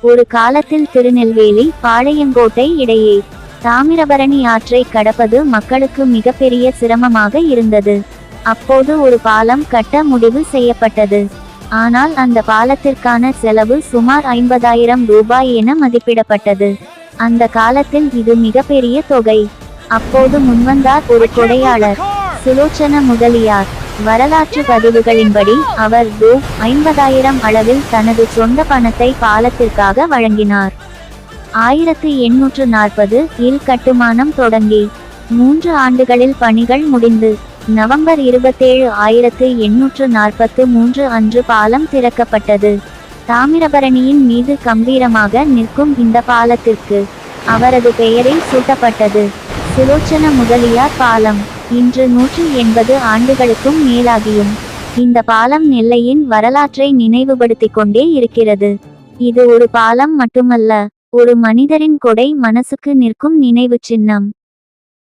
ஒரு காலத்தில் திருநெல்வேலி பாளையங்கோட்டை இடையே தாமிரபரணி ஆற்றை கடப்பது மக்களுக்கு மிகப்பெரிய சிரமமாக இருந்தது. அப்போது ஒரு பாலம் கட்ட முடிவு செய்யப்பட்டது. ஆனால் அந்த பாலத்திற்கான செலவு சுமார் 50,000 ரூபாய் என மதிப்பிடப்பட்டது. அந்த காலத்தில் இது மிகப்பெரிய தொகை. அப்போது முன்வந்தார் ஒரு கொடையாளர், சுலோச்சன முதலியார். வரலாற்று பதிவுகளின்படி அவர் ரூ. 50,000 அளவில் தனது சொந்த பணத்தை பாலத்திற்காக வழங்கினார். 1840 இல் கட்டுமானம் தொடங்கி 3 ஆண்டுகளில் பணிகள் முடிந்து நவம்பர் 27, 1843 அன்று பாலம் திறக்கப்பட்டது. தாமிரபரணியின் மீது கம்பீரமாக நிற்கும் இந்த பாலத்திற்கு அவரது பெயரில் சூட்டப்பட்டது, சுலோச்சன முதலியார் பாலம். இன்று 180 ஆண்டுகளுக்கும் மேலாகியும் இந்த பாலம் நெல்லையின் வரலாற்றை நினைவுபடுத்திக் கொண்டே இருக்கிறது. இது ஒரு பாலம் மட்டுமல்ல, ஒரு மனிதரின் கொடை மனசுக்கு நிற்கும் நினைவு சின்னம்.